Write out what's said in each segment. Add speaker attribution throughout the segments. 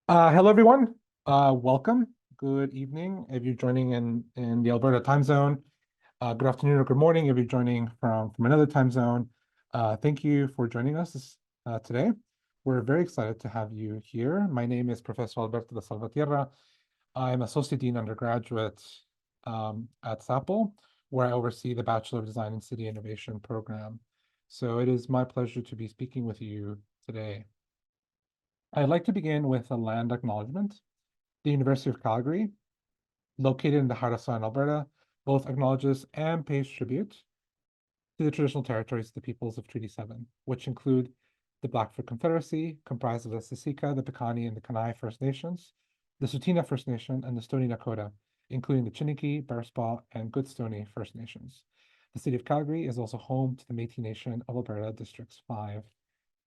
Speaker 1: Hello, everyone. Welcome. Good evening if you're joining in the Alberta time zone. Good afternoon or good morning if you're joining from another time zone. Thank you for joining us today. We're very excited to have you here. My name is Professor Alberto de Salvatierra. I'm Associate Dean Undergraduate at SAPL, where I oversee the Bachelor of Design and City Innovation program. So it is my pleasure to be speaking with you today. I'd like to begin with a land acknowledgement. The University of Calgary, located in the heart of Southern Alberta, both acknowledges and pays tribute to the traditional territories of the peoples of Treaty 7, which include the Blackfoot Confederacy, comprised of the Siksika, the Piikani, and the Kainai First Nations, the Tsuut'ina First Nation, and the Stoney Nakoda, including the Chiniki, Bearspaw, and Goodstoney First Nations. The city of Calgary is also home to the Métis Nation of Alberta Districts 5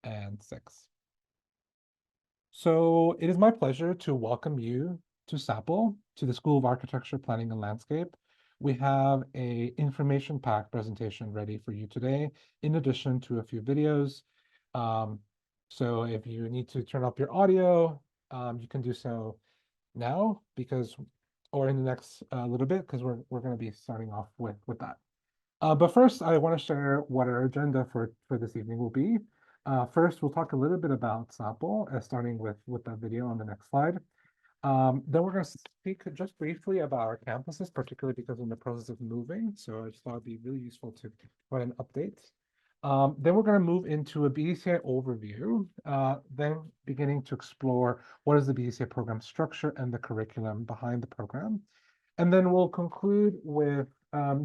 Speaker 1: and 6. So it is my pleasure to welcome you to SAPL, to the School of Architecture, Planning and Landscape. We have a information-packed presentation ready for you today, in addition to a few videos. So if you need to turn up your audio, you can do so now or in the next little bit, because we're going to be starting off with that. But first, I want to share what our agenda for this evening will be. First, we'll talk a little bit about SAPL, starting with that video on the next slide. Then we're going to speak just briefly about our campuses, particularly because we're in the process of moving. So I just thought it'd be really useful to provide an update. Then we're going to move into a BDCI overview, then beginning to explore what is the BDCI program structure and the curriculum behind the program. And then we'll conclude with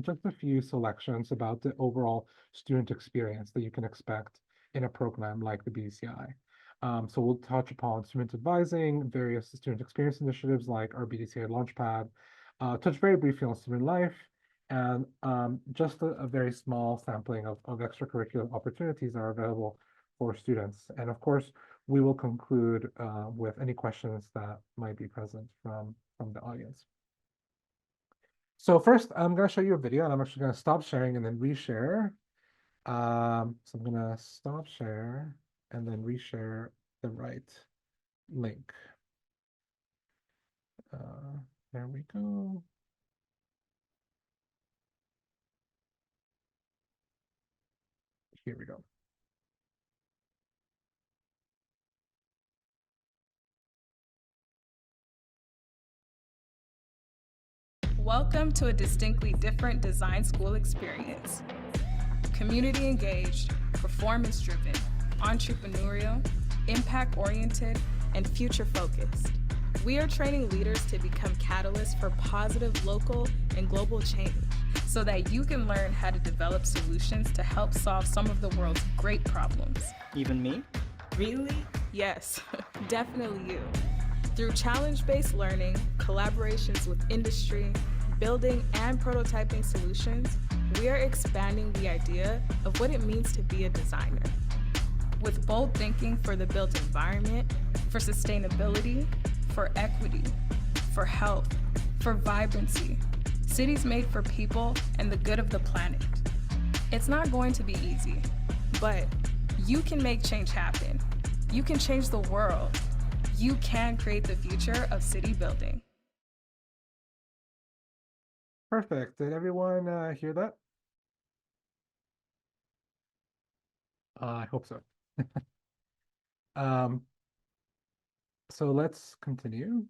Speaker 1: just a few selections about the overall student experience that you can expect in a program like the BDCI. So we'll touch upon student advising, various student experience initiatives like our BDCI Launchpad, touch very briefly on student life, and just a very small sampling of extracurricular opportunities that are available for students. And of course, we will conclude with any questions that might be present from the audience. So first, I'm going to show you a video, and I'm actually going to stop sharing and then reshare. So I'm going to stop share and then reshare the right link. There we go. Here we go.
Speaker 2: Welcome to a distinctly different design school experience. Community engaged, performance driven, entrepreneurial, impact oriented, and future focused. We are training leaders to become catalysts for positive local and global change so that you can learn how to develop solutions to help solve some of the world's great problems.
Speaker 3: Even me?
Speaker 2: Really? Yes, definitely you. Through challenge-based learning, collaborations with industry, building and prototyping solutions, we are expanding the idea of what it means to be a designer. With bold thinking for the built environment, for sustainability, for equity, for health, for vibrancy, cities made for people and the good of the planet. It's not going to be easy, but you can make change happen. You can change the world. You can create the future of city building.
Speaker 1: Perfect. Did everyone hear that? I hope so. So let's continue.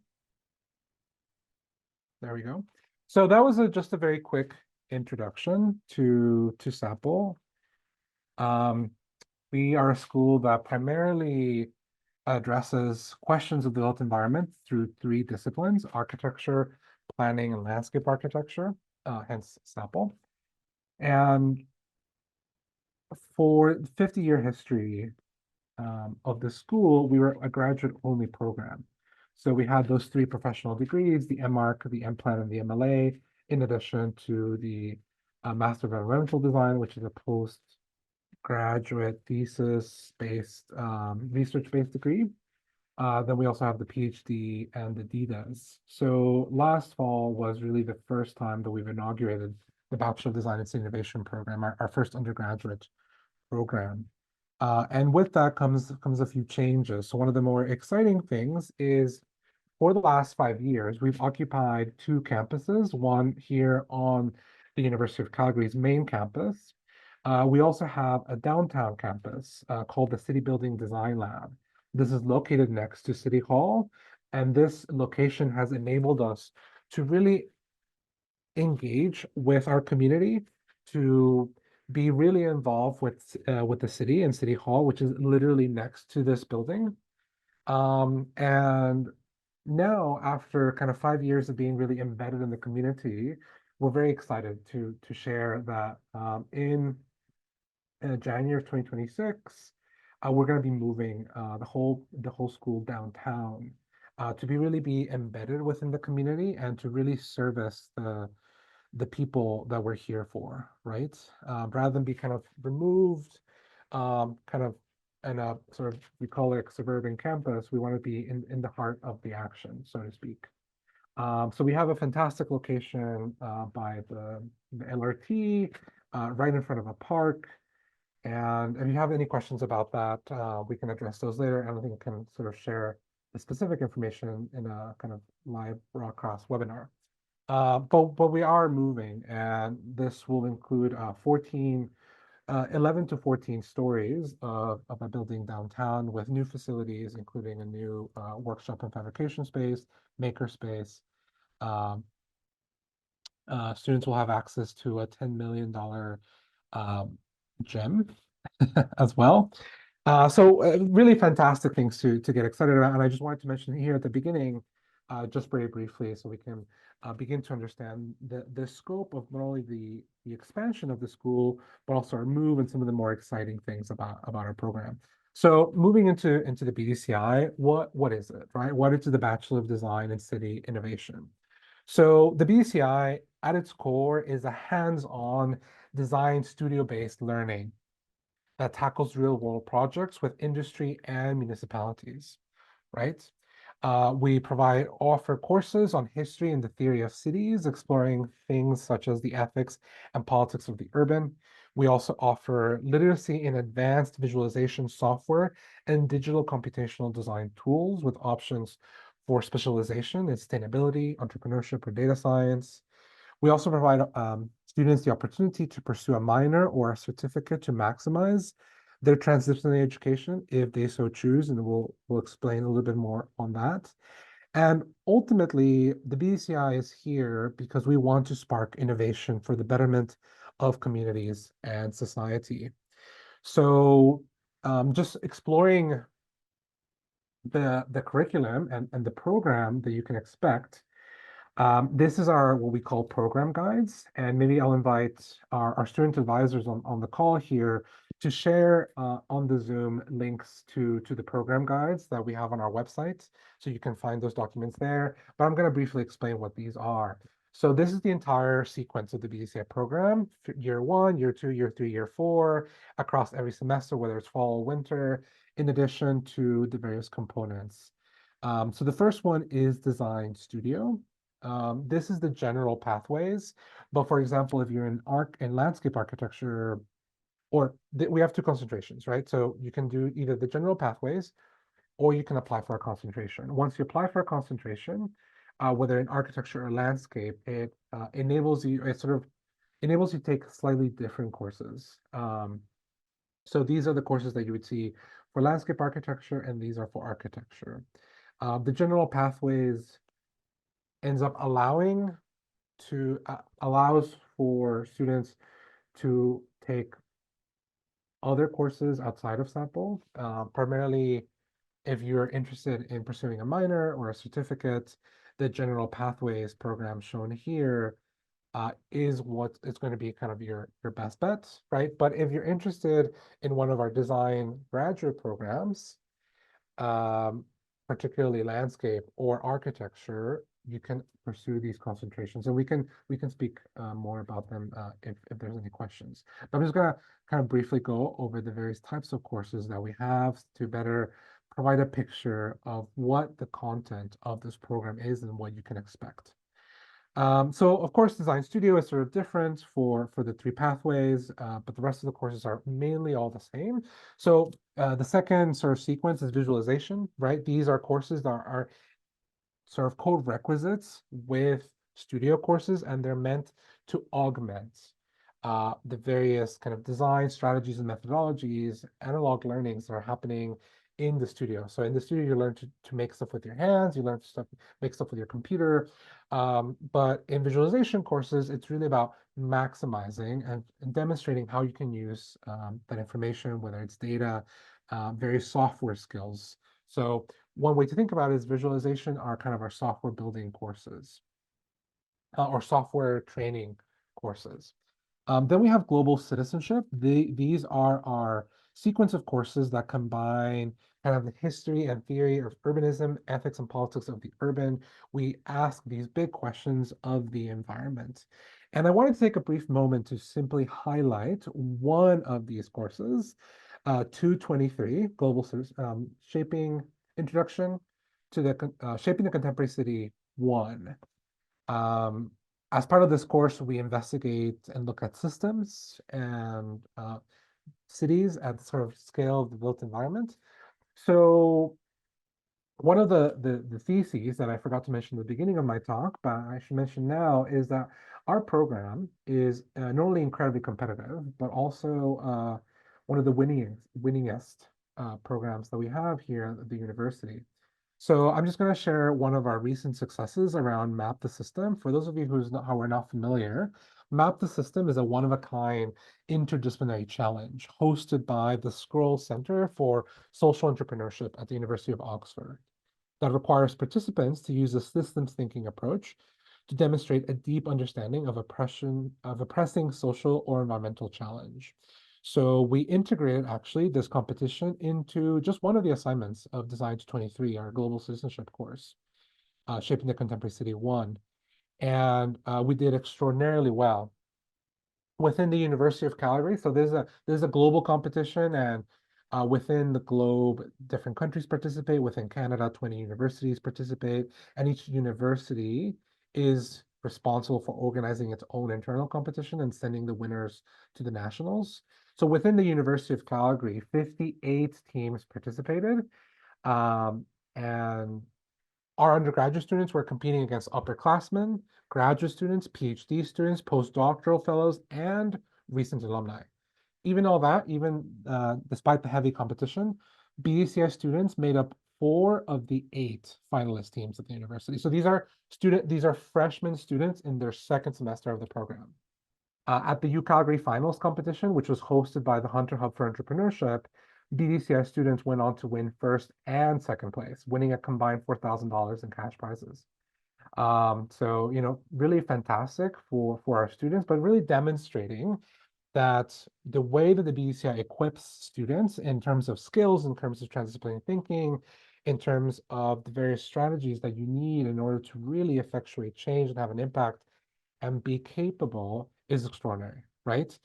Speaker 1: There we go. So that was just a very quick introduction to SAPL. We are a school that primarily addresses questions of the built environment through 3 disciplines: architecture, planning, and landscape architecture, hence SAPL. And for the 50-year history of the school, we were a graduate-only program. So we had those 3 professional degrees, the MArch, the MPlan, and the MLA, in addition to the Master of Environmental Design, which is a postgraduate thesis-based, research-based degree. Then we also have the PhD and the DDes. So last fall was really the first time that we've inaugurated the Bachelor of Design and City Innovation program, our first undergraduate program. And with that comes a few changes. So one of the more exciting things is for the last 5 years, we've occupied two campuses, one here on the University of Calgary's main campus. We also have a downtown campus called the City Building Design Lab. This is located next to City Hall, and this location has enabled us to really engage with our community, to be really involved with the city and City Hall, which is literally next to this building. And now, after kind of 5 years of being really embedded in the community, we're very excited to share that in January of 2026, we're going to be moving the whole school downtown to be embedded within the community and to really service the people that we're here for, right? Rather than be kind of removed, kind of in a sort of, we call it suburban campus, we want to be in the heart of the action, so to speak. So we have a fantastic location by the LRT, right in front of a park. And if you have any questions about that, we can address those later. And I think I can sort of share the specific information in a kind of live broadcast webinar. But we are moving, and this will include 11 to 14 stories of a building downtown with new facilities, including a new workshop and fabrication space, maker space. Um, Students will have access to a $10 million gym as well. So really fantastic things to get excited about. And I just wanted to mention here at the beginning, just very briefly, so we can begin to understand the scope of not only the expansion of the school, but also our move and some of the more exciting things about our program. So moving into the BDCI, what is it, right? What is the Bachelor of Design in City Innovation? So the BDCI at its core is a hands-on design studio-based learning that tackles real-world projects with industry and municipalities, right? We offer courses on history and the theory of cities, exploring things such as the ethics and politics of the urban. We also offer literacy in advanced visualization software and digital computational design tools with options for specialization in sustainability, entrepreneurship, or data science. We also provide students the opportunity to pursue a minor or a certificate to maximize their transdisciplinary education if they so choose, and we'll explain a little bit more on that. And ultimately, the BCI is here because we want to spark innovation for the betterment of communities and society. So just exploring the curriculum and the program that you can expect. This is what we call program guides, and maybe I'll invite our student advisors on the call here to share on the Zoom links to the program guides that we have on our website, so you can find those documents there. But I'm going to briefly explain what these are. So this is the entire sequence of the BDCI program, year 1, year 2, year 3, year 4, across every semester, whether it's fall or winter, in addition to the various components. So the first one is Design Studio. This is the general pathways, but for example, if you're in landscape architecture, we have two concentrations, right? So you can do either the general pathways, or you can apply for a concentration. Once you apply for a concentration, whether in architecture or landscape, it enables you to take slightly different courses. So these are the courses that you would see for landscape architecture, and these are for architecture. The general pathways ends up allows for students to take other courses outside of SAPL, primarily if you're interested in pursuing a minor or a certificate. The general pathways program shown here is what is going to be kind of your best bet, right? But if you're interested in one of our design graduate programs, um, particularly landscape or architecture, you can pursue these concentrations, and we can speak more about them if there's any questions. But I'm just gonna kind of briefly go over the various types of courses that we have to better provide a picture of what the content of this program is and what you can expect. So of course, Design Studio is sort of different for the three pathways, but the rest of the courses are mainly all the same. So the second sort of sequence is visualization, right? These are courses that are sort of co-requisites with studio courses, and they're meant to augment the various kind of design strategies and methodologies, analog learnings that are happening in the studio. So in the studio, you learn to make stuff with your hands, you learn to make stuff with your computer. But in visualization courses, it's really about maximizing and demonstrating how you can use that information, whether it's data, various software skills. So one way to think about it is visualization are kind of our software building courses or software training courses. Then we have global citizenship. These are our sequence of courses that combine kind of the history and theory of urbanism, ethics and politics of the urban. We ask these big questions of the environment. And I wanted to take a brief moment to simply highlight one of these courses, 223, Shaping Introduction to the Shaping the Contemporary City 1. Um, as part of this course, we investigate and look at systems and cities at the sort of scale of the built environment. So one of the theses that I forgot to mention at the beginning of my talk, but I should mention now, is that our program is not only incredibly competitive, but also one of the winningest programs that we have here at the university. So I'm just going to share one of our recent successes around Map the System. For those of you who are not familiar, Map the System is a one-of-a-kind interdisciplinary challenge hosted by the Scroll Center for Social Entrepreneurship at the University of Oxford that requires participants to use a systems thinking approach to demonstrate a deep understanding of a pressing social or environmental challenge. So we integrated actually this competition into just one of the assignments of Design to 23, our global citizenship course, Shaping the Contemporary City 1. And we did extraordinarily well within the University of Calgary. So there's a global competition, and within the globe, different countries participate. Within Canada, 20 universities participate, and each university is responsible for organizing its own internal competition and sending the winners to the nationals. So within the University of Calgary, 58 teams participated, and our undergraduate students were competing against upperclassmen, graduate students, PhD students, postdoctoral fellows, and recent alumni. Even despite the heavy competition, BDCI students made up 4 of the 8 finalist teams at the university. So these are freshman students in their second semester of the program. At the UCalgary finals competition, which was hosted by the Hunter Hub for Entrepreneurship, BDCI students went on to win first and second place, winning a combined $4,000 in cash prizes. So, really fantastic for our students, but really demonstrating that the way that the BDCI equips students in terms of skills, in terms of transdisciplinary thinking, in terms of the various strategies that you need in order to really effectuate change and have an impact and be capable is extraordinary, right?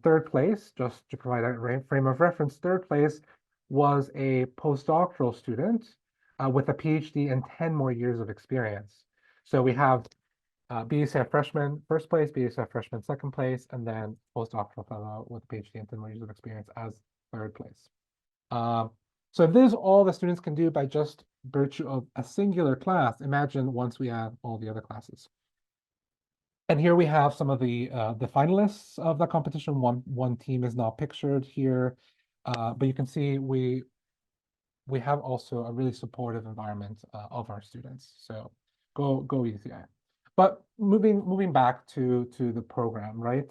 Speaker 1: Third place, just to provide a frame of reference, third place was a postdoctoral student with a PhD and 10 more years of experience. So we have BSF freshman first place, BSF freshman second place, and then postdoctoral fellow with a PhD and 10 more years of experience as third place. So if this is all the students can do by just virtue of a singular class, imagine once we add all the other classes. And here we have some of the finalists of the competition. One team is not pictured here, but you can see we have also a really supportive environment of our students. So go UCI. But moving back to the program, right?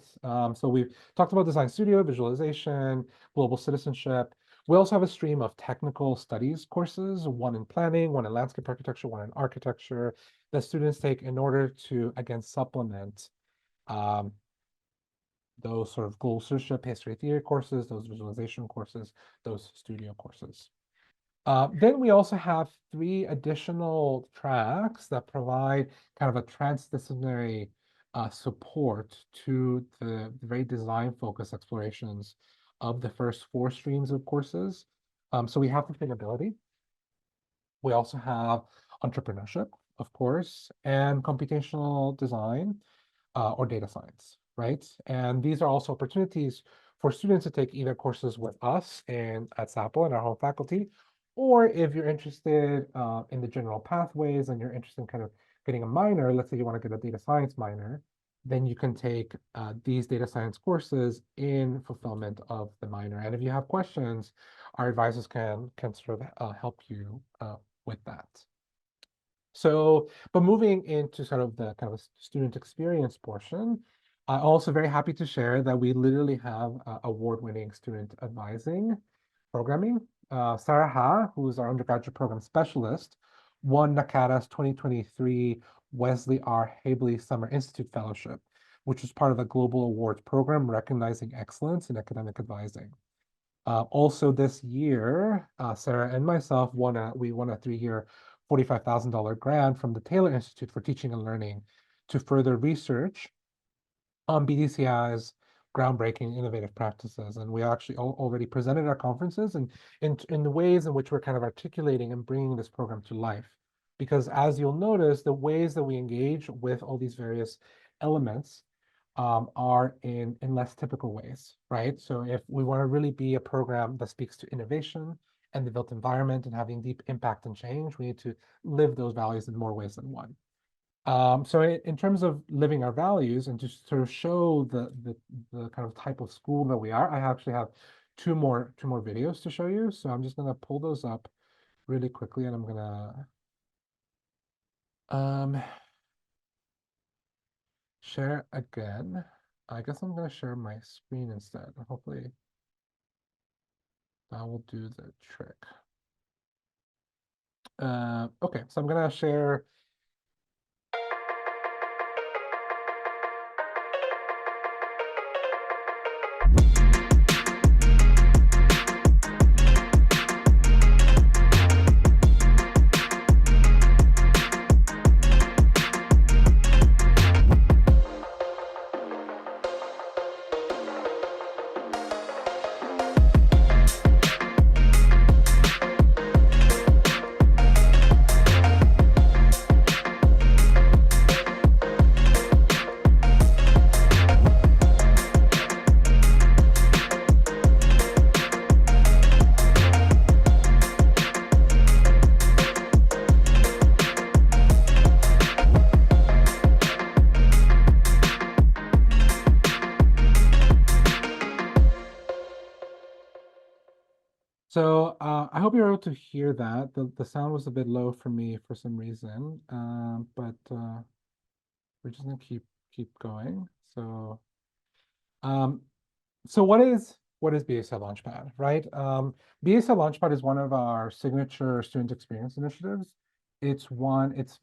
Speaker 1: So we've talked about Design Studio, visualization, global citizenship. We also have a stream of technical studies courses, one in planning, one in landscape architecture, one in architecture, that students take in order to, again, supplement those sort of global citizenship, history theory courses, those visualization courses, those studio courses. Then we also have 3 additional tracks that provide kind of a transdisciplinary support to the very design-focused explorations of the first 4 streams of courses. So we have sustainability. We also have entrepreneurship. of course, and computational design or data science, right? And these are also opportunities for students to take either courses with us and at SAPL and our whole faculty, or if you're interested in the general pathways and you're interested in kind of getting a minor, let's say you want to get a data science minor, then you can take these data science courses in fulfillment of the minor. And if you have questions, our advisors can sort of help you with that. So, but moving into sort of the kind of student experience portion, I'm also very happy to share that we literally have award-winning student advising programming. Sarah Ha, who is our undergraduate program specialist, won NACADA's 2023 Wesley R. Habley Summer Institute Fellowship, which was part of a global awards program recognizing excellence in academic advising. Also this year, Sarah and myself won a 3-year $45,000 grant from the Taylor Institute for Teaching and Learning to further research on BDCI's groundbreaking innovative practices. And we actually already presented our conferences and in the ways in which we're kind of articulating and bringing this program to life. Because as you'll notice, the ways that we engage with all these various elements are in less typical ways, right? So if we want to really be a program that speaks to innovation and the built environment and having deep impact and change, we need to live those values in more ways than one. So in terms of living our values and to sort of show the kind of type of school that we are, I actually have two more videos to show you. So I'm just gonna pull those up really quickly and I'm gonna share again. I guess I'm gonna share my screen instead. Hopefully that will do the trick. Okay, so I'm gonna share. So I hope you're able to hear that. The sound was a bit low for me for some reason, but we're just gonna keep going. Um, so what is BSL Launchpad, right? BSL Launchpad is one of our signature student experience initiatives. It's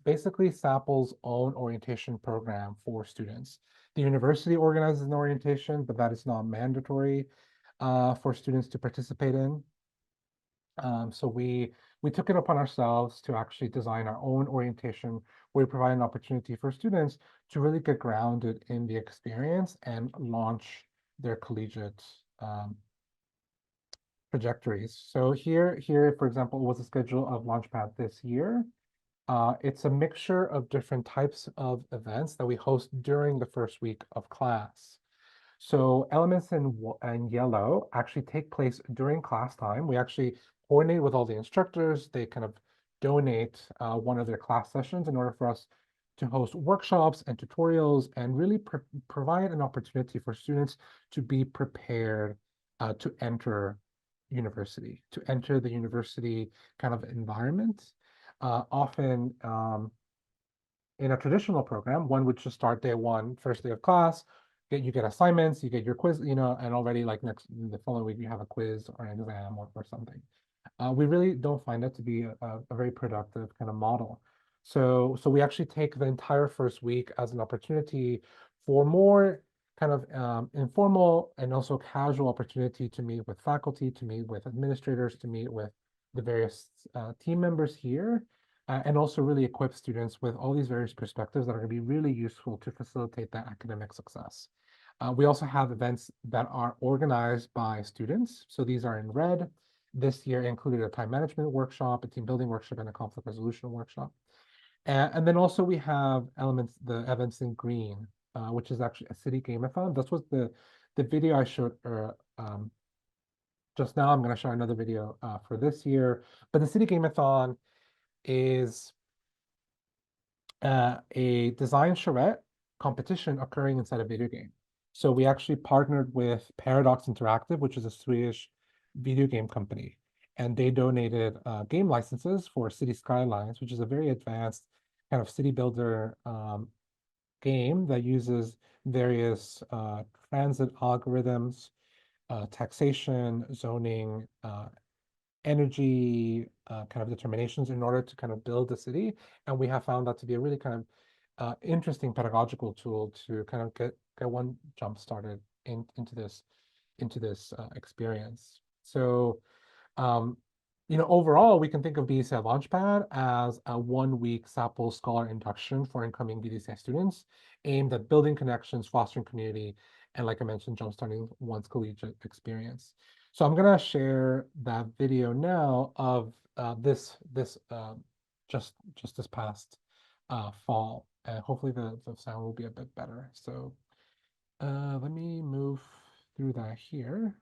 Speaker 1: basically SAPL's own orientation program for students. The university organizes an orientation, but that is not mandatory for students to participate in. So we took it upon ourselves to actually design our own orientation where we provide an opportunity for students to really get grounded in the experience and launch their collegiate trajectories. So here, for example, was a schedule of Launchpad this year. It's a mixture of different types of events that we host during the first week of class. So elements in yellow actually take place during class time. We actually coordinate with all the instructors. They kind of donate one of their class sessions in order for us to host workshops and tutorials and really provide an opportunity for students to be prepared to enter the university kind of environment. Often in a traditional program, one would just start day one, first day of class, you get assignments, you get your quiz, and already like the following week you have a quiz or an exam or something. We really don't find that to be a very productive kind of model. So we actually take the entire first week as an opportunity for more kind of informal and also casual opportunity to meet with faculty, to meet with administrators, to meet with the various team members here, and also really equip students with all these various perspectives that are going to be really useful to facilitate that academic success. We also have events that are organized by students. So these are in red. This year included a time management workshop, a team building workshop, and a conflict resolution workshop. And then also we have the events in green, which is actually a city gameathon. That's what the video I showed just now. I'm going to show another video for this year. But the city gameathon is a design charrette competition occurring inside a video game. So we actually partnered with Paradox Interactive, which is a Swedish video game company, and they donated game licenses for City Skylines, which is a very advanced kind of city builder game that uses various transit algorithms, taxation, zoning, energy kind of determinations in order to kind of build the city. And we have found that to be a really kind of interesting pedagogical tool to kind of get one jump started into this experience. So overall, we can think of BDCI Launchpad as a 1-week SAPL Scholar induction for incoming BDCI students aimed at building connections, fostering community, and like I mentioned, jumpstarting one's collegiate experience. So I'm gonna share that video now of this just this past fall, and hopefully the sound will be a bit better. So let me move through that here.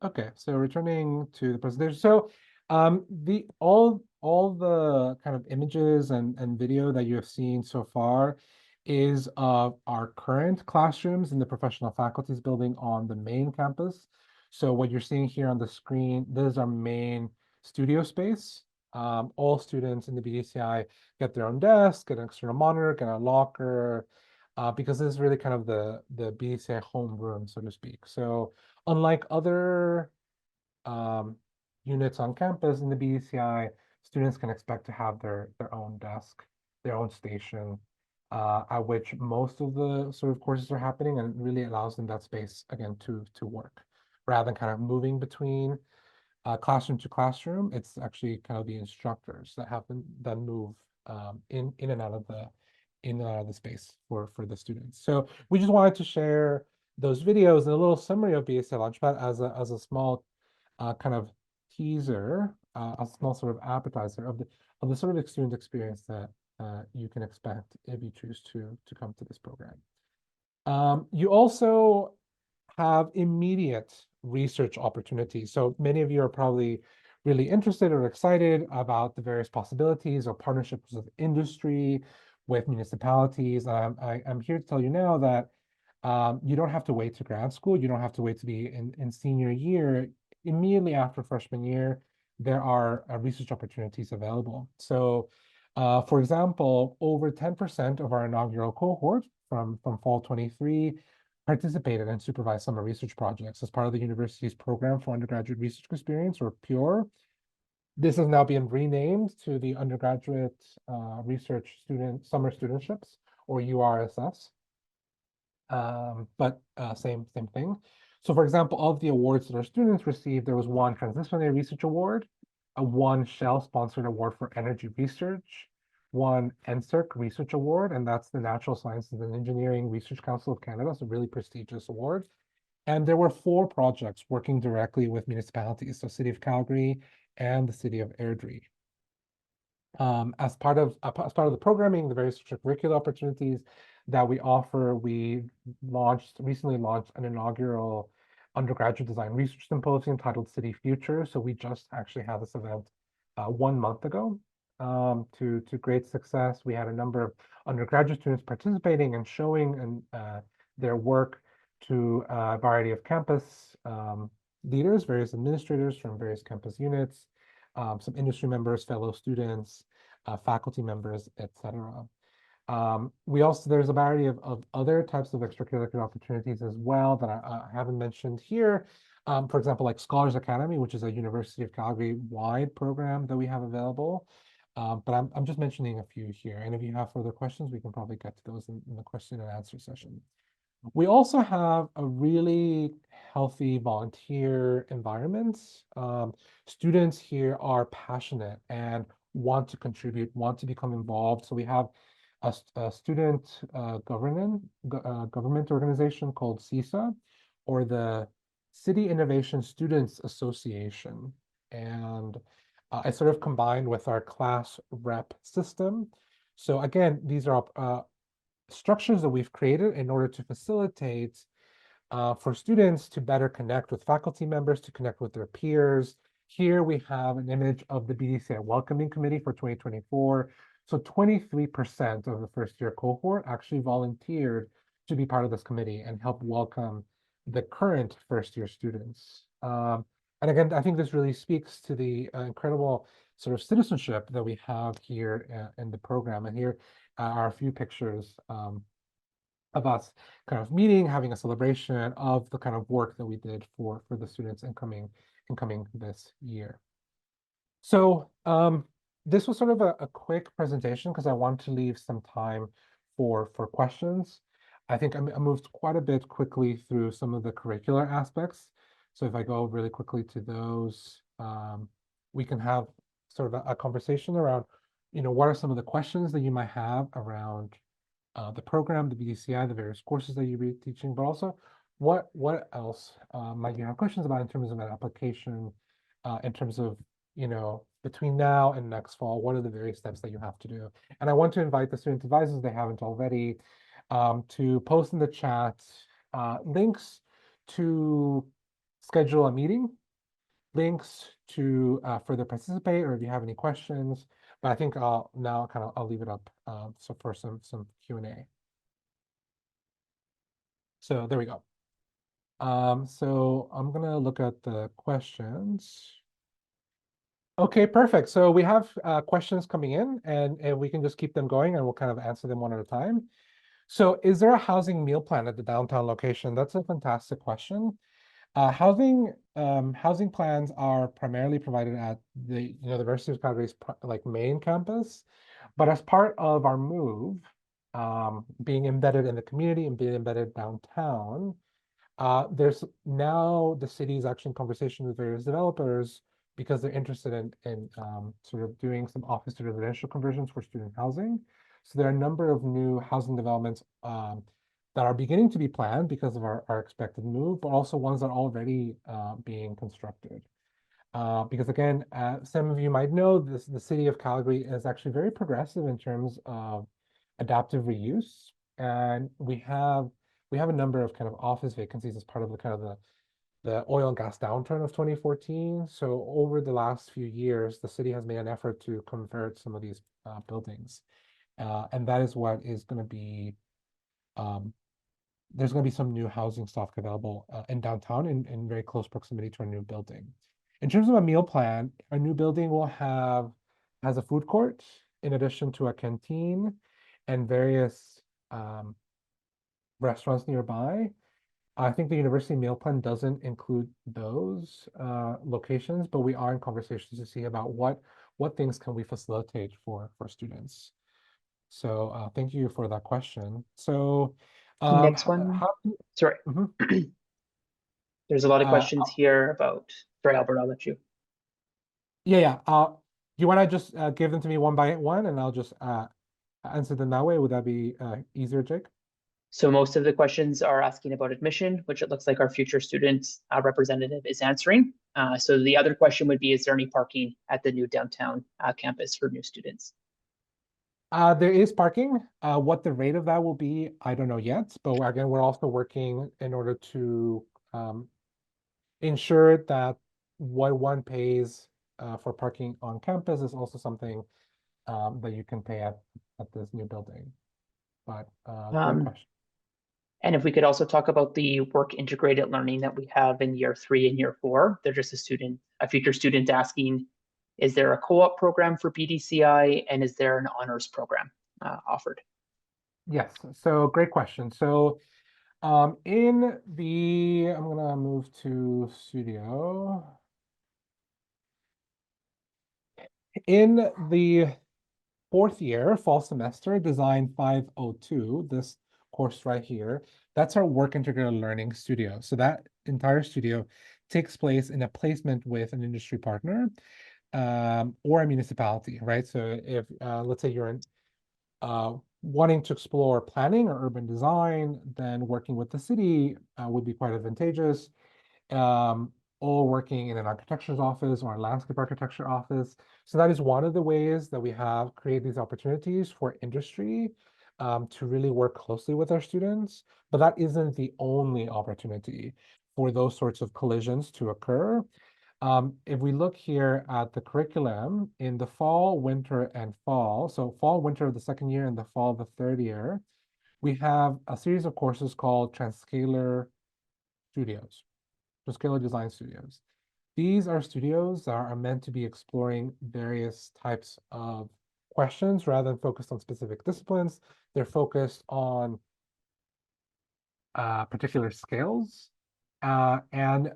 Speaker 1: Okay, so returning to the presentation. So the all the kind of images and video that you have seen so far is of our current classrooms in the professional faculties building on the main campus. So what you're seeing here on the screen, this is our main studio space. All students in the BDCI get their own desk, get an external monitor, get a locker, because this is really kind of the BDCI homeroom, so to speak. So unlike other units on campus in the BDCI, students can expect to have their own desk, their own station, at which most of the sort of courses are happening, and it really allows them that space again to work rather than kind of moving between classroom to classroom. It's actually kind of the instructors that have them that move in and out of the space for the students. So we just wanted to share those videos and a little summary of BSI Launchpad as a small kind of teaser, a small sort of appetizer of the sort of student experience that you can expect if you choose to come to this program. You also have immediate research opportunities. So many of you are probably really interested or excited about the various possibilities or partnerships with industry, with municipalities. I'm here to tell you now that you don't have to wait to grad school. You don't have to wait to be in senior year. Immediately after freshman year, there are research opportunities available. So, for example, over 10% of our inaugural cohort from fall 23 participated in supervised summer research projects as part of the university's program for undergraduate research experience, or PURE. This is now being renamed to the Undergraduate Research Summer Studentships, or URSS. But same thing. So for example, of the awards that our students received, there was one Transdisciplinary Research Award, one Shell-sponsored award for energy research, one NSERC Research Award, and that's the Natural Sciences and Engineering Research Council of Canada. It's a really prestigious award. And there were 4 projects working directly with municipalities, so City of Calgary and the City of Airdrie. As part of the programming, the various extracurricular opportunities that we offer, we recently launched an inaugural undergraduate design research symposium titled City Future. So we just actually had this event 1 month ago to great success. We had a number of undergraduate students participating and showing their work to a variety of campus leaders, various administrators from various campus units, some industry members, fellow students, faculty members, etc. There's a variety of other types of extracurricular opportunities as well that I haven't mentioned here. For example, like Scholars Academy, which is a University of Calgary wide program that we have available. But I'm just mentioning a few here. And if you have further questions, we can probably get to those in the question and answer session. We also have a really healthy volunteer environment. Students here are passionate and want to contribute, want to become involved. So we have a student government organization called CISA, or the City Innovation Students Association. And it's sort of combined with our class rep system. So again, these are structures that we've created in order to facilitate for students to better connect with faculty members, to connect with their peers. Here we have an image of the BDCI Welcoming Committee for 2024. So 23% of the first year cohort actually volunteered to be part of this committee and help welcome the current first year students. And again, I think this really speaks to the incredible sort of citizenship that we have here in the program. And here are a few pictures of us kind of meeting, having a celebration of the kind of work that we did for the students incoming this year. So this was sort of a quick presentation because I want to leave some time for questions. I think I moved quite a bit quickly through some of the curricular aspects. So if I go really quickly to those, we can have sort of a conversation around, what are some of the questions that you might have around the program, the BDCI, the various courses that you'll be teaching, but also what else might you have questions about in terms of an application, in terms of, between now and next fall, what are the various steps that you have to do? And I want to invite the student advisors, they haven't already, to post in the chat links to schedule a meeting, links to further participate, or if you have any questions. But I think I'll leave it up so for some Q&A. So there we go. So I'm gonna look at the questions. Okay, perfect. So we have questions coming in, and we can just keep them going, and we'll kind of answer them one at a time. So is there a housing meal plan at the downtown location? That's a fantastic question. Housing plans are primarily provided at the University of Calgary's main campus, but as part of our move, being embedded in the community and being embedded downtown, there's now the city is actually in conversation with various developers because they're interested in sort of doing some office to residential conversions for student housing. So there are a number of new housing developments that are beginning to be planned because of our expected move, but also ones that are already being constructed. Because again, some of you might know the city of Calgary is actually very progressive in terms of adaptive reuse, and we have a number of kind of office vacancies as part of the oil and gas downturn of 2014. So over the last few years, the city has made an effort to convert some of these buildings, and that is what is going to be. There's going to be some new housing stock available in downtown in very close proximity to a new building. In terms of a meal plan, a new building has a food court in addition to a canteen and various restaurants nearby. I think the university meal plan doesn't include those locations, but we are in conversations to see about what things can we facilitate for students. So thank you for that question. So
Speaker 3: Next one. Sorry.
Speaker 1: Mhm.
Speaker 3: There's a lot of questions here about, sorry, Albert, I'll let you.
Speaker 1: Yeah. You want to just give them to me one by one, and I'll just answer them that way? Would that be easier, Jake?
Speaker 3: So most of the questions are asking about admission, which it looks like our future student representative is answering. So the other question would be, is there any parking at the new downtown campus for new students?
Speaker 1: There is parking. What the rate of that will be, I don't know yet. But again, we're also working in order to ensure that what one pays for parking on campus is also something that you can pay at this new building. But great
Speaker 3: Um,
Speaker 1: question.
Speaker 3: and if we could also talk about the work integrated learning that we have in year 3 and year 4, there's just a future student asking, is there a co-op program for BDCI and is there an honors program offered?
Speaker 1: Yes, so great question. So in the, I'm gonna move to Studio. In the fourth year, fall semester, Design 502, this course right here, that's our work integrated learning studio. So that entire studio takes place in a placement with an industry partner or a municipality, right? So if, let's say you're wanting to explore planning or urban design, then working with the city would be quite advantageous. Um, or working in an architecture's office or a landscape architecture office. So that is one of the ways that we have created these opportunities for industry to really work closely with our students. But that isn't the only opportunity for those sorts of collisions to occur. If we look here at the curriculum in the fall, winter, and fall, so fall, winter of the second year and the fall of the third year, we have a series of courses called Transcalar Studios, Transcalar Design Studios. These are studios that are meant to be exploring various types of questions rather than focused on specific disciplines. They're focused on particular scales. And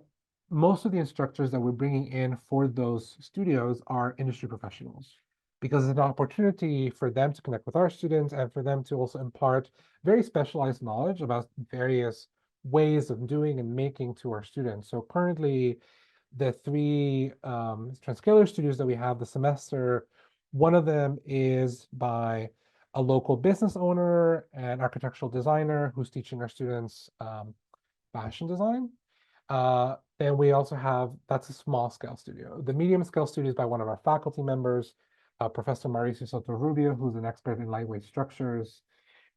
Speaker 1: most of the instructors that we're bringing in for those studios are industry professionals because it's an opportunity for them to connect with our students and for them to also impart very specialized knowledge about various ways of doing and making to our students. So currently, the three Transcalar studios that we have this semester, one of them is by a local business owner and architectural designer who's teaching our students fashion design. Then we also have, that's a small scale studio. The medium scale studio is by one of our faculty members, Professor Mauricio Soto Rubio, who's an expert in lightweight structures.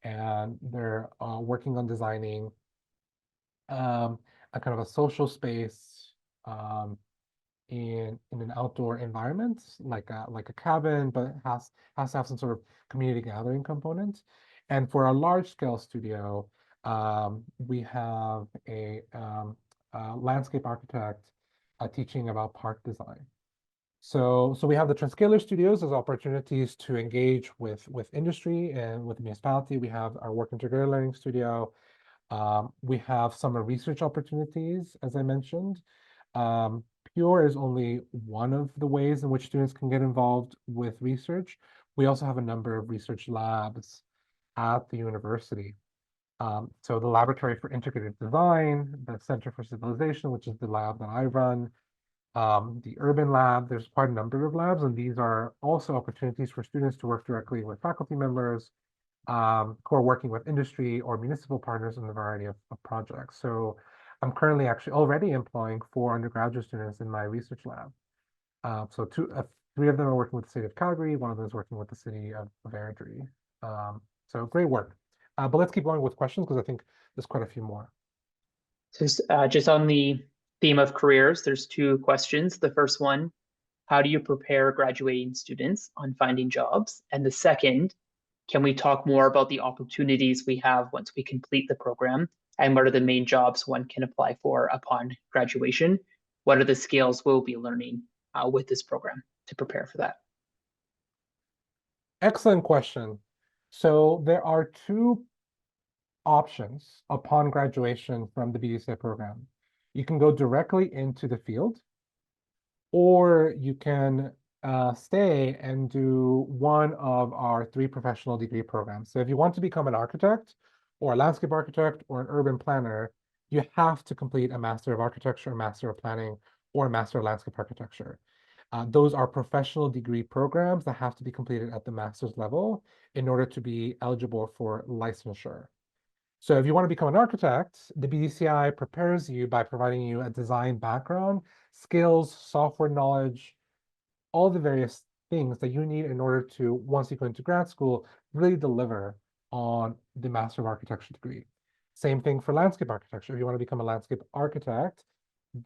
Speaker 1: And they're working on designing a kind of a social space in an outdoor environment, like a cabin, but it has to have some sort of community gathering component. And for a large scale studio, we have a landscape architect teaching about park design. So we have the Transcalar Studios as opportunities to engage with industry and with the municipality. We have our work integrated learning studio. We have summer research opportunities, as I mentioned. Pure is only one of the ways in which students can get involved with research. We also have a number of research labs at the university. So the Laboratory for Integrated Design, the Center for Civilization, which is the lab that I run, the Urban Lab, there's quite a number of labs, and these are also opportunities for students to work directly with faculty members who are working with industry or municipal partners in a variety of projects. So I'm currently actually already employing 4 undergraduate students in my research lab. So 3 of them are working with the city of Calgary, one of them is working with the city of Airdrie. So great work. But let's keep going with questions because I think there's quite a few more.
Speaker 3: So just on the theme of careers, there's 2 questions. The first one, how do you prepare graduating students on finding jobs? And the second, can we talk more about the opportunities we have once we complete the program? And what are the main jobs one can apply for upon graduation? What are the skills we'll be learning with this program to prepare for that?
Speaker 1: Excellent question. So there are 2 options upon graduation from the BDCI program. You can go directly into the field, or you can stay and do one of our 3 professional degree programs. So if you want to become an architect or a landscape architect or an urban planner, you have to complete a Master of Architecture, a Master of Planning, or a Master of Landscape Architecture. Those are professional degree programs that have to be completed at the master's level in order to be eligible for licensure. So if you want to become an architect, the BDCI prepares you by providing you a design background, skills, software knowledge, all the various things that you need in order to, once you go into grad school, really deliver on the Master of Architecture degree. Same thing for landscape architecture. If you want to become a landscape architect,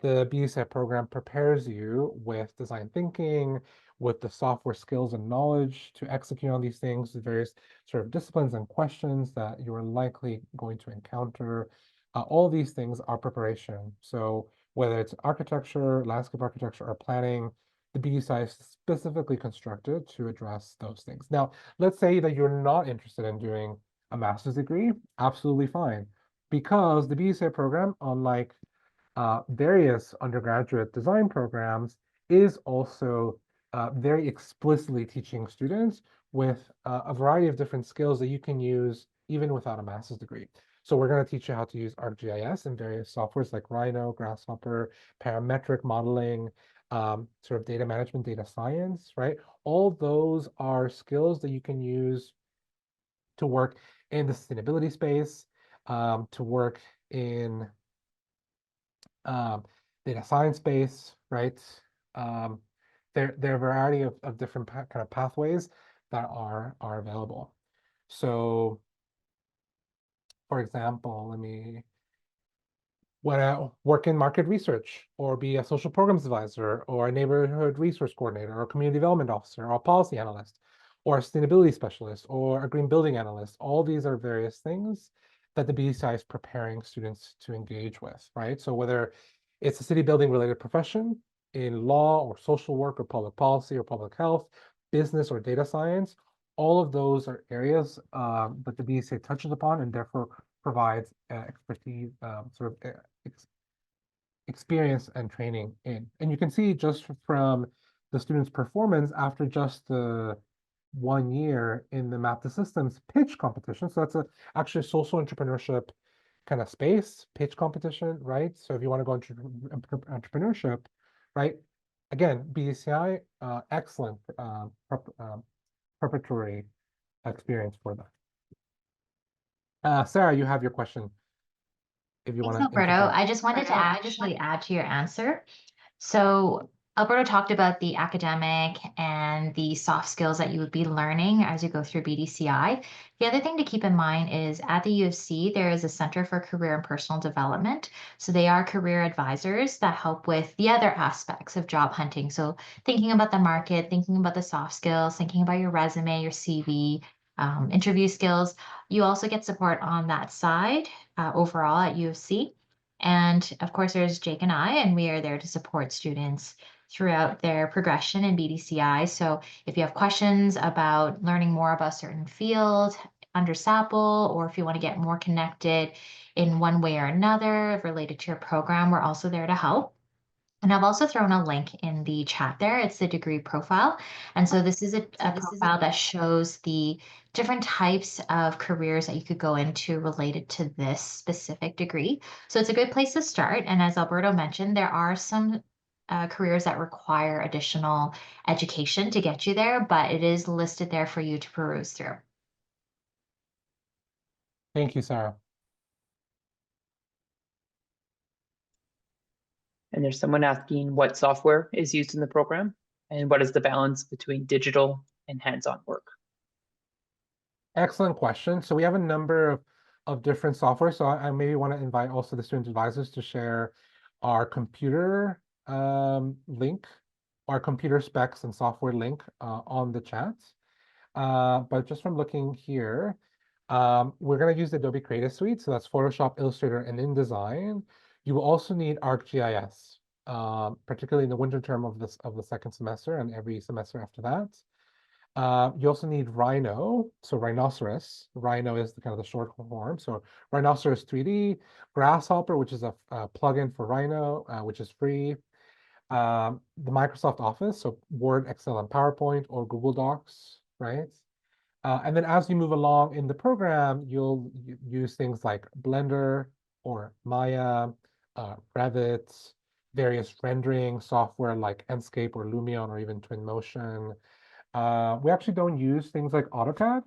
Speaker 1: the BSAP program prepares you with design thinking, with the software skills and knowledge to execute on these things, the various sort of disciplines and questions that you are likely going to encounter. All these things are preparation. So whether it's architecture, landscape architecture, or planning, the BSI is specifically constructed to address those things. Now, let's say that you're not interested in doing a master's degree, absolutely fine. Because the BSI program, unlike various undergraduate design programs, is also very explicitly teaching students with a variety of different skills that you can use even without a master's degree. So we're going to teach you how to use ArcGIS and various softwares like Rhino, Grasshopper, parametric modeling, sort of data management, data science, right? All those are skills that you can use to work in the sustainability space, to work in um, data science space, right? Um, there are a variety of different kind of pathways that are available. So, for example, let me work in market research or be a social programs advisor or a neighborhood resource coordinator or a community development officer or a policy analyst or a sustainability specialist or a green building analyst. All these are various things that the BCI is preparing students to engage with, right? So whether it's a city building related profession in law or social work or public policy or public health, business or data science, all of those are areas that the BCI touches upon and therefore provides expertise, sort of experience and training in. And you can see just from the students' performance after just the 1 year in the Map the Systems pitch competition. So that's actually a social entrepreneurship kind of space, pitch competition, right? So if you want to go into entrepreneurship, right? Again, BCI, excellent preparatory experience for that. Sarah, you have your question if you
Speaker 4: Thanks,
Speaker 1: want to
Speaker 4: Alberto.
Speaker 1: interject.
Speaker 4: I just wanted to actually add to your answer. So Alberto talked about the academic and the soft skills that you would be learning as you go through BDCI. The other thing to keep in mind is at the U of C, there is a Center for Career and Personal Development. So they are career advisors that help with the other aspects of job hunting. So thinking about the market, thinking about the soft skills, thinking about your resume, your CV, interview skills. You also get support on that side overall at U of C. And of course, there's Jake and I, and we are there to support students throughout their progression in BDCI. So if you have questions about learning more about a certain field under SAPL, or if you want to get more connected in one way or another related to your program, we're also there to help. And I've also thrown a link in the chat there. It's the degree profile. And so this is a profile that shows the different types of careers that you could go into related to this specific degree. So it's a good place to start. And as Alberto mentioned, there are some careers that require additional education to get you there, but it is listed there for you to peruse through.
Speaker 1: Thank you, Sarah.
Speaker 3: And there's someone asking what software is used in the program and what is the balance between digital and hands-on work.
Speaker 1: Excellent question. So we have a number of different software. So I maybe want to invite also the student advisors to share our computer link, our computer specs and software link on the chat. But just from looking here, we're going to use the Adobe Creative Suite. So that's Photoshop, Illustrator, and InDesign. You will also need ArcGIS, particularly in the winter term of the second semester and every semester after that. You also need Rhino, so rhinoceros. Rhino is the kind of the short form. So rhinoceros 3D, Grasshopper, which is a plugin for Rhino, which is free. The Microsoft Office, so Word, Excel, and PowerPoint, or Google Docs, right? And then as you move along in the program, you'll use things like Blender or Maya, Revit, various rendering software like Enscape or Lumion or even Twinmotion. We actually don't use things like AutoCAD.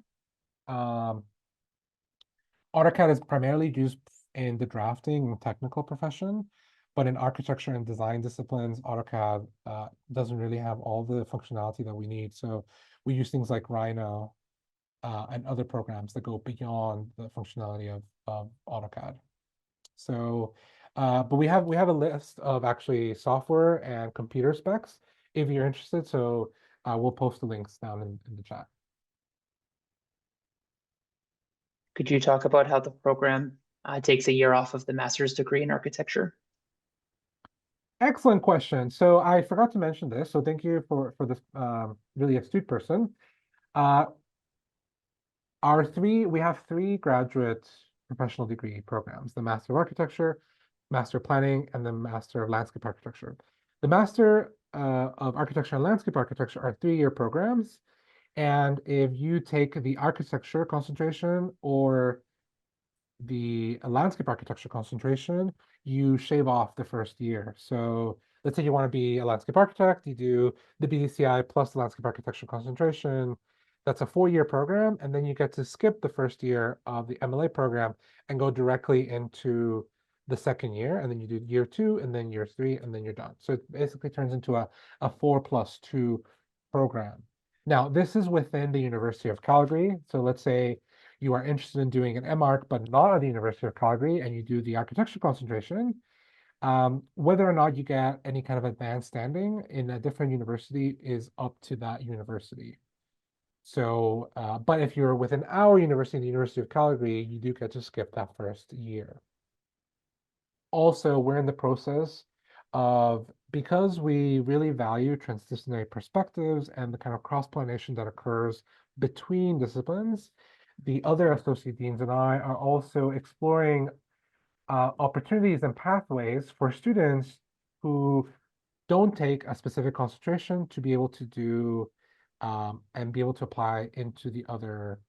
Speaker 1: AutoCAD is primarily used in the drafting and technical profession, but in architecture and design disciplines, AutoCAD doesn't really have all the functionality that we need. So we use things like Rhino and other programs that go beyond the functionality of AutoCAD. So But we have a list of actually software and computer specs if you're interested. So we'll post the links down in the chat.
Speaker 3: Could you talk about how the program takes a year off of the master's degree in architecture?
Speaker 1: Excellent question. So I forgot to mention this. So thank you for this really astute person. We have three graduate professional degree programs: the Master of Architecture, Master of Planning, and the Master of Landscape Architecture. The Master of Architecture and Landscape Architecture are 3-year programs. And if you take the architecture concentration or the landscape architecture concentration, you shave off the first year. So let's say you want to be a landscape architect, you do the BDCI plus the landscape architecture concentration. That's a 4-year program, and then you get to skip the first year of the MLA program and go directly into the second year, and then you do year 2, and then year 3, and then you're done. So it basically turns into a 4+2 program. Now, this is within the University of Calgary. So let's say you are interested in doing an MArch, but not at the University of Calgary, and you do the architecture concentration. Whether or not you get any kind of advanced standing in a different university is up to that university. So, but if you're within our university, the University of Calgary, you do get to skip that first year. Also, we're in the process of, because we really value transdisciplinary perspectives and the kind of cross-pollination that occurs between disciplines, the other associate deans and I are also exploring opportunities and pathways for students who don't take a specific concentration to be able to do and be able to apply into the other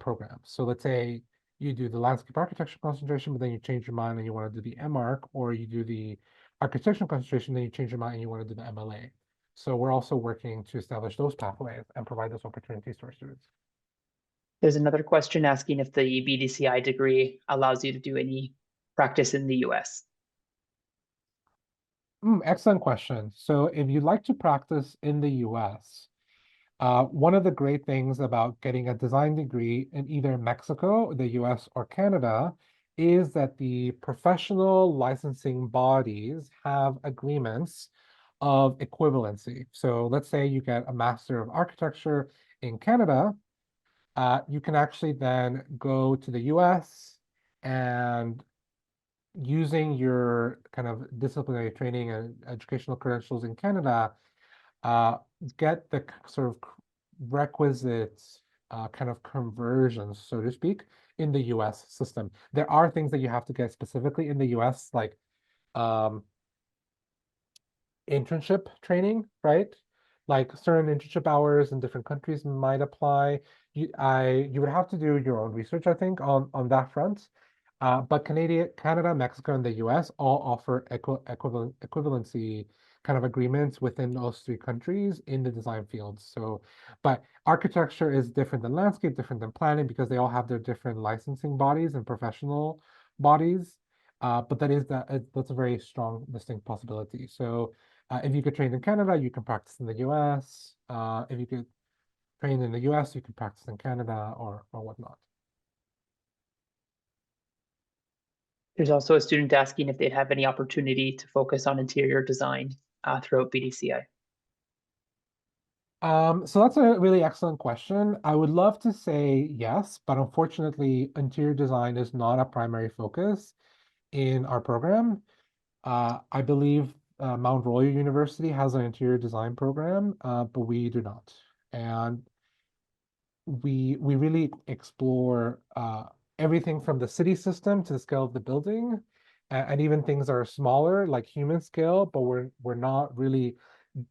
Speaker 1: programs. So let's say you do the landscape architecture concentration, but then you change your mind and you want to do the MArch, or you do the architectural concentration, then you change your mind and you want to do the MLA. So we're also working to establish those pathways and provide those opportunities to our students.
Speaker 3: There's another question asking if the BDCI degree allows you to do any practice in the US.
Speaker 1: Excellent question. So if you'd like to practice in the US, one of the great things about getting a design degree in either Mexico, the US, or Canada is that the professional licensing bodies have agreements of equivalency. So let's say you get a Master of Architecture in Canada, you can actually then go to the US and, using your kind of disciplinary training and educational credentials in Canada, get the sort of requisite kind of conversions, so to speak, in the US system. There are things that you have to get specifically in the US, like internship training, right? Like certain internship hours in different countries might apply. You would have to do your own research, I think, on that front. But Canada, Mexico, and the US all offer equivalency kind of agreements within those 3 countries in the design fields. So, but architecture is different than landscape, different than planning, because they all have their different licensing bodies and professional bodies. But that's a very strong, distinct possibility. So if you could train in Canada, you can practice in the US. If you could train in the US, you can practice in Canada or whatnot.
Speaker 3: There's also a student asking if they'd have any opportunity to focus on interior design throughout BDCI.
Speaker 1: So that's a really excellent question. I would love to say yes, but unfortunately, interior design is not a primary focus in our program. I believe Mount Royal University has an interior design program, but we do not. And we really explore everything from the city system to the scale of the building, and even things that are smaller, like human scale, but we're not really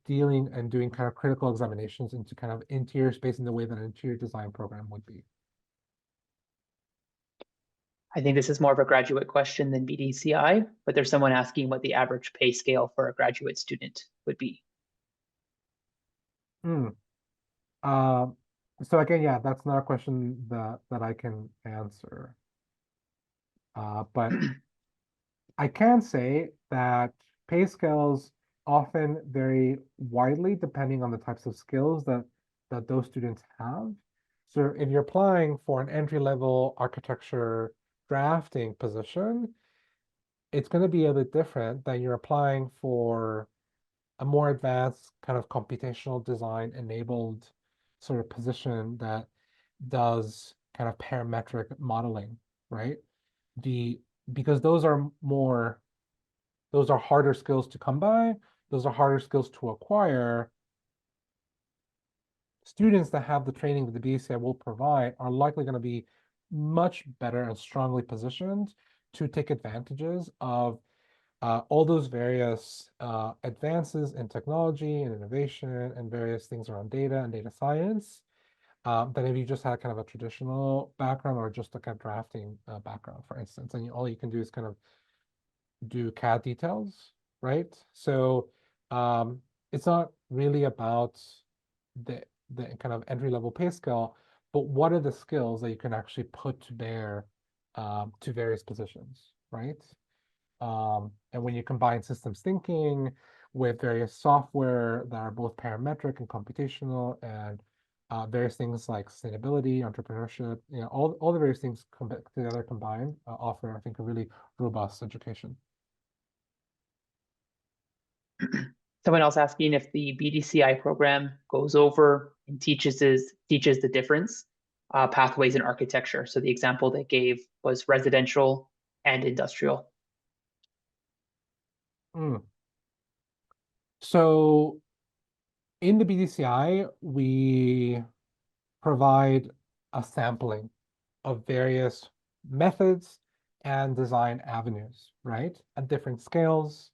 Speaker 1: dealing and doing kind of critical examinations into kind of interior space in the way that an interior design program would be.
Speaker 3: I think this is more of a graduate question than BDCI, but there's someone asking what the average pay scale for a graduate student would be.
Speaker 1: So again, yeah, that's not a question that I can answer. But I can say that pay scales often vary widely depending on the types of skills that those students have. So if you're applying for an entry-level architecture drafting position, it's going to be a bit different than you're applying for a more advanced kind of computational design enabled sort of position that does kind of parametric modeling, right? The because those are harder skills to come by, those are harder skills to acquire. Students that have the training that the BCI will provide are likely going to be much better and strongly positioned to take advantages of all those various advances in technology and innovation and various things around data and data science than if you just had kind of a traditional background or just a kind of drafting background, for instance. And all you can do is kind of do CAD details, right? So it's not really about the kind of entry-level pay scale, but what are the skills that you can actually put to bear to various positions, right? And when you combine systems thinking with various software that are both parametric and computational and various things like sustainability, entrepreneurship, all the various things together combined offer, I think, a really robust education.
Speaker 3: Someone else asking if the BDCI program goes over and teaches the difference pathways in architecture. So the example they gave was residential and industrial.
Speaker 1: So in the BDCI, we provide a sampling of various methods and design avenues, right? At different scales,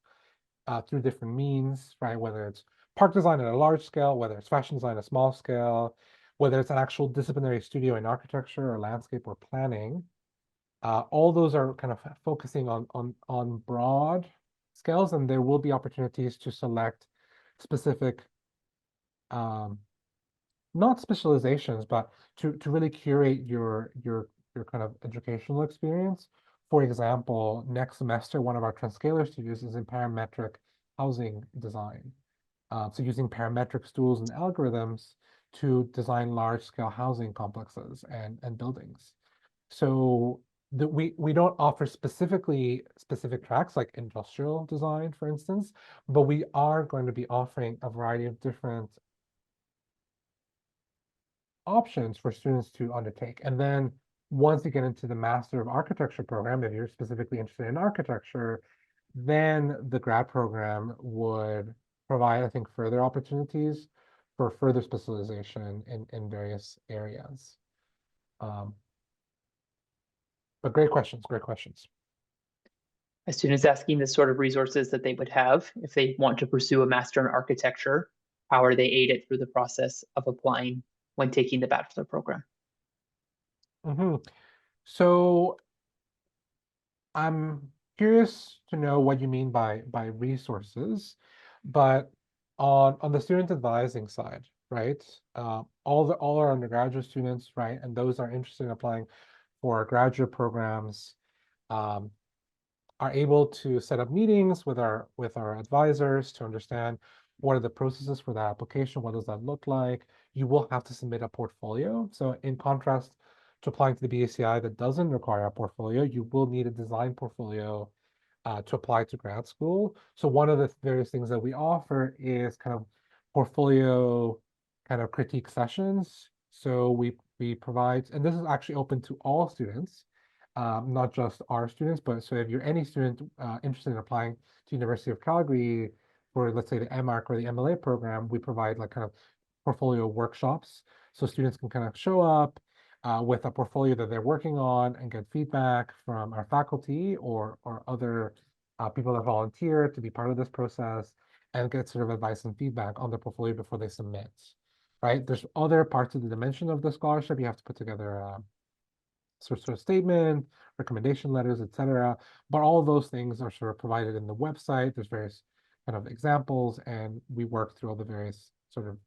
Speaker 1: through different means, right? Whether it's park design at a large scale, whether it's fashion design at a small scale, whether it's an actual disciplinary studio in architecture or landscape or planning. All those are kind of focusing on broad scales, and there will be opportunities to select specific not specializations, but to really curate your kind of educational experience. For example, next semester, one of our Transcaler studios is in parametric housing design. So using parametric tools and algorithms to design large-scale housing complexes and buildings. So we don't offer specific tracks like industrial design, for instance, but we are going to be offering a variety of different options for students to undertake. And then once you get into the Master of Architecture program, if you're specifically interested in architecture, then the grad program would provide, I think, further opportunities for further specialization in various areas. But great questions, great questions.
Speaker 3: A student's asking the sort of resources that they would have if they want to pursue a Master in Architecture. How are they aided through the process of applying when taking the bachelor program?
Speaker 1: So I'm curious to know what you mean by resources, but on the student advising side, right? All our undergraduate students, right, and those are interested in applying for graduate programs, are able to set up meetings with our advisors to understand what are the processes for the application, what does that look like. You will have to submit a portfolio. So in contrast to applying to the BACI that doesn't require a portfolio, you will need a design portfolio to apply to grad school. So one of the various things that we offer is kind of portfolio kind of critique sessions. So we provide, and this is actually open to all students, not just our students, but so if you're any student interested in applying to University of Calgary for, let's say, the MArch or the MLA program, we provide like kind of portfolio workshops. So students can kind of show up with a portfolio that they're working on and get feedback from our faculty or other people that volunteer to be part of this process and get sort of advice and feedback on their portfolio before they submit, right? There's other parts of the dimension of the scholarship. You have to put together sort of statement, recommendation letters, etc. But all of those things are sort of provided in the website. There's various kind of examples, and we work through all the various sort of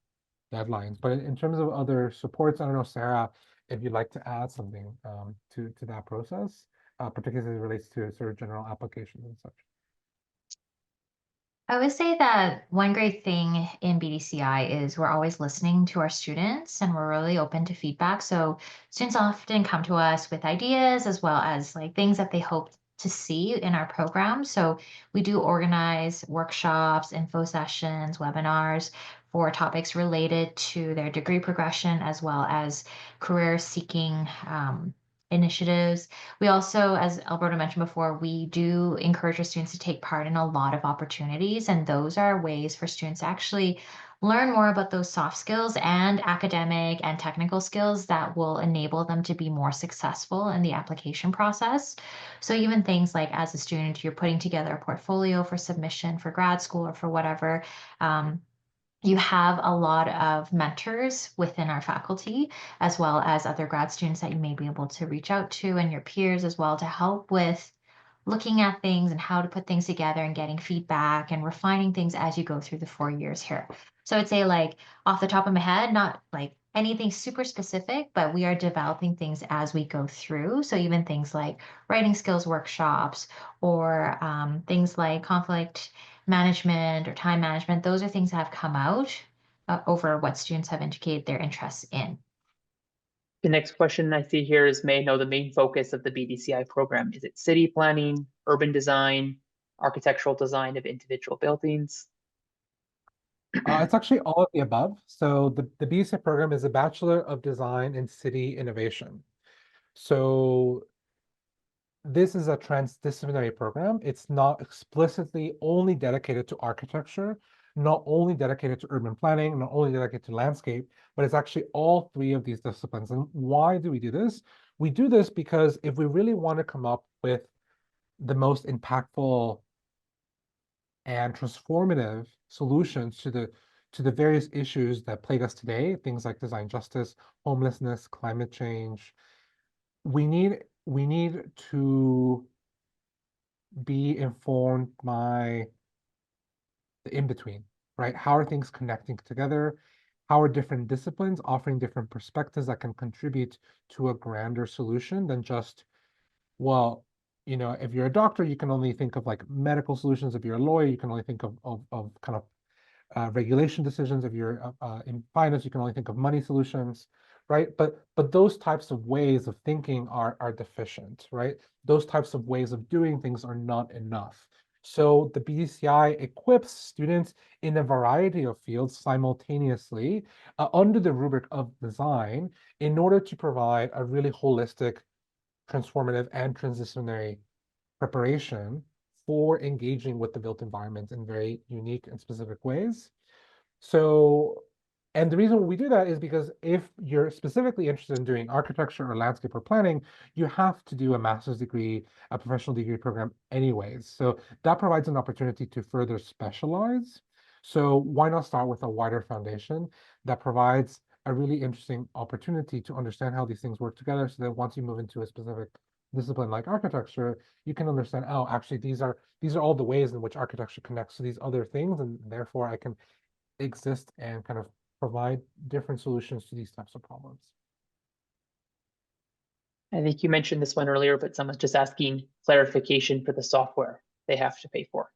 Speaker 1: deadlines. But in terms of other supports, I don't know, Sarah, if you'd like to add something to that process, particularly as it relates to sort of general applications and such.
Speaker 4: I would say that one great thing in BDCI is we're always listening to our students and we're really open to feedback. So students often come to us with ideas as well as like things that they hope to see in our program. So we do organize workshops, info sessions, webinars for topics related to their degree progression as well as career seeking initiatives. We also, as Alberto mentioned before, we do encourage our students to take part in a lot of opportunities, and those are ways for students to actually learn more about those soft skills and academic and technical skills that will enable them to be more successful in the application process. So even things like as a student, you're putting together a portfolio for submission for grad school or for whatever. You have a lot of mentors within our faculty, as well as other grad students that you may be able to reach out to and your peers as well to help with looking at things and how to put things together and getting feedback and refining things as you go through the 4 years here. So I'd say like off the top of my head, not like anything super specific, but we are developing things as we go through. So even things like writing skills workshops or things like conflict management or time management, those are things that have come out over what students have indicated their interests in.
Speaker 3: The next question I see here is, may I know the main focus of the BDCI program? Is it city planning, urban design, architectural design of individual buildings?
Speaker 1: It's actually all of the above. So the BCI program is a Bachelor of Design in City Innovation. So this is a transdisciplinary program. It's not explicitly only dedicated to architecture, not only dedicated to urban planning, not only dedicated to landscape, but it's actually all three of these disciplines. And why do we do this? We do this because if we really want to come up with the most impactful and transformative solutions to the various issues that plague us today, things like design justice, homelessness, climate change, we need to be informed by the in-between, right? How are things connecting together? How are different disciplines offering different perspectives that can contribute to a grander solution than just, well, if you're a doctor, you can only think of like medical solutions. If you're a lawyer, you can only think of kind of regulation decisions. If you're in finance, you can only think of money solutions, right? But those types of ways of thinking are deficient, right? Those types of ways of doing things are not enough. So the BDCI equips students in a variety of fields simultaneously under the rubric of design in order to provide a really holistic, transformative, and transitionary preparation for engaging with the built environment in very unique and specific ways. So, and the reason we do that is because if you're specifically interested in doing architecture or landscape or planning, you have to do a master's degree, a professional degree program anyways. So that provides an opportunity to further specialize. So why not start with a wider foundation that provides a really interesting opportunity to understand how these things work together so that once you move into a specific discipline like architecture, you can understand, oh, actually, these are all the ways in which architecture connects to these other things, and therefore I can exist and kind of provide different solutions to these types of problems.
Speaker 3: I think you mentioned this one earlier, but someone's just asking clarification for the software they have to pay for.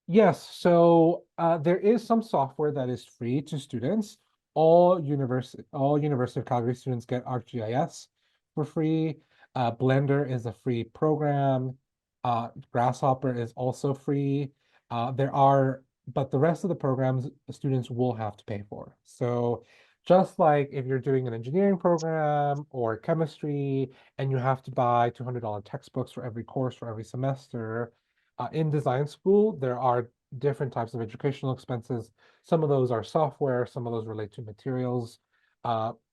Speaker 1: Yes, so there is some software that is free to students. All University of Calgary students get ArcGIS for free. Blender is a free program. Grasshopper is also free. But the rest of the programs students will have to pay for. So just like if you're doing an engineering program or chemistry and you have to buy $200 textbooks for every course for every semester, in design school, there are different types of educational expenses. Some of those are software, some of those relate to materials.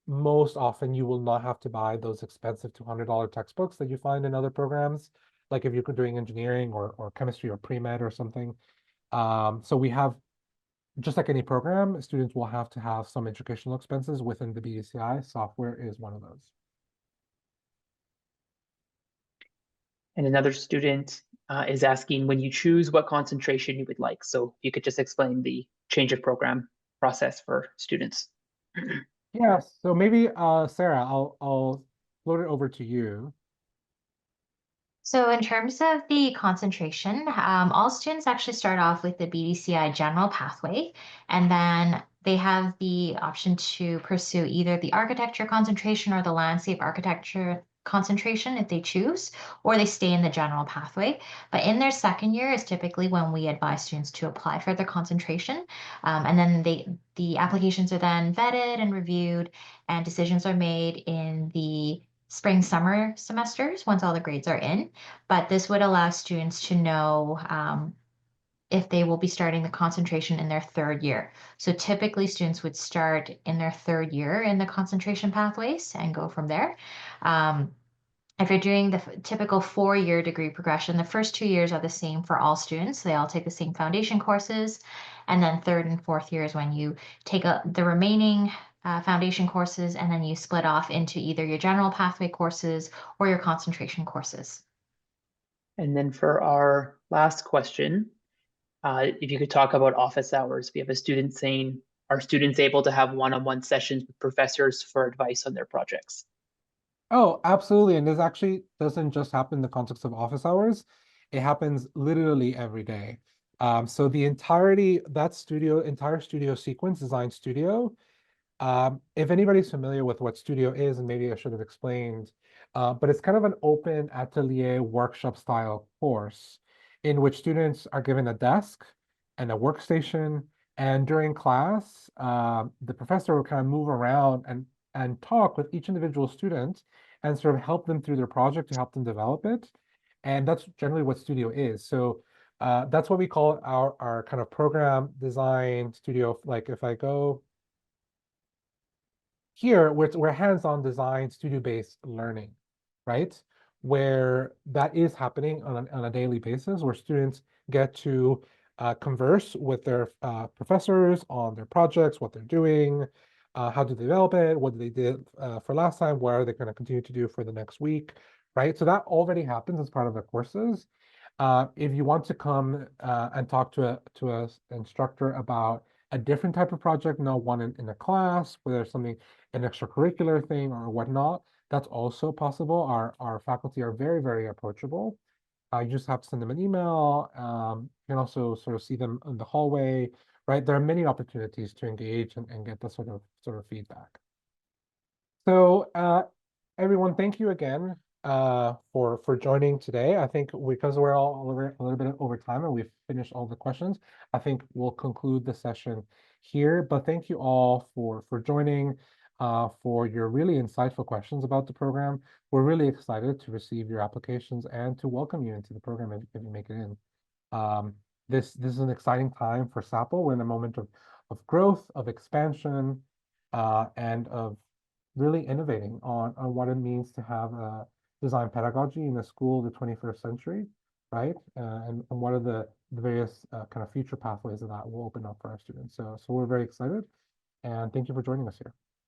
Speaker 1: Most often you will not have to buy those expensive $200 textbooks that you find in other programs, like if you're doing engineering or chemistry or pre-med or something. So we have, just like any program, students will have to have some educational expenses within the BDCI. Software is one of those.
Speaker 3: And another student is asking, when you choose what concentration you would like. So you could just explain the change of program process for students.
Speaker 1: Yeah, so maybe Sarah, I'll float it over to you.
Speaker 4: So in terms of the concentration, all students actually start off with the BDCI general pathway, and then they have the option to pursue either the architecture concentration or the landscape architecture concentration if they choose, or they stay in the general pathway. But in their second year is typically when we advise students to apply for their concentration. And then the applications are then vetted and reviewed, and decisions are made in the spring summer semesters once all the grades are in. But this would allow students to know if they will be starting the concentration in their third year. So typically students would start in their third year in the concentration pathways and go from there. If you're doing the typical 4-year degree progression, the first 2 years are the same for all students. They all take the same foundation courses. And then third and fourth year is when you take the remaining foundation courses, and then you split off into either your general pathway courses or your concentration courses.
Speaker 3: And then for our last question, if you could talk about office hours. We have a student saying, are students able to have one-on-one sessions with professors for advice on their projects?
Speaker 1: Oh, absolutely. And this actually doesn't just happen in the context of office hours. It happens literally every day. So the entire studio sequence, design studio. If anybody's familiar with what studio is, and maybe I should have explained, but it's kind of an open atelier workshop style course in which students are given a desk and a workstation. And during class, the professor will kind of move around and talk with each individual student and sort of help them through their project to help them develop it. And that's generally what studio is. So that's what we call our kind of program design studio. Like if I go here, we're hands-on design, studio-based learning, right? Where that is happening on a daily basis, where students get to converse with their professors on their projects, what they're doing, how to develop it, what they did for last time, what are they going to continue to do for the next week, right? So that already happens as part of the courses. If you want to come and talk to a instructor about a different type of project, not one in a class, where there's something, an extracurricular thing or whatnot, that's also possible. Our faculty are very, very approachable. You just have to send them an email. You can also sort of see them in the hallway, right? There are many opportunities to engage and get the sort of feedback. So everyone, thank you again for joining today. I think because we're all a little bit over time and we've finished all the questions, I think we'll conclude the session here. But thank you all for joining, for your really insightful questions about the program. We're really excited to receive your applications and to welcome you into the program if you make it in. This is an exciting time for SAPL. We're in a moment of growth, of expansion, and of really innovating on what it means to have a design pedagogy in a school of the 21st century, right? And what are the various kind of future pathways that will open up for our students. So we're very excited, and thank you for joining us here.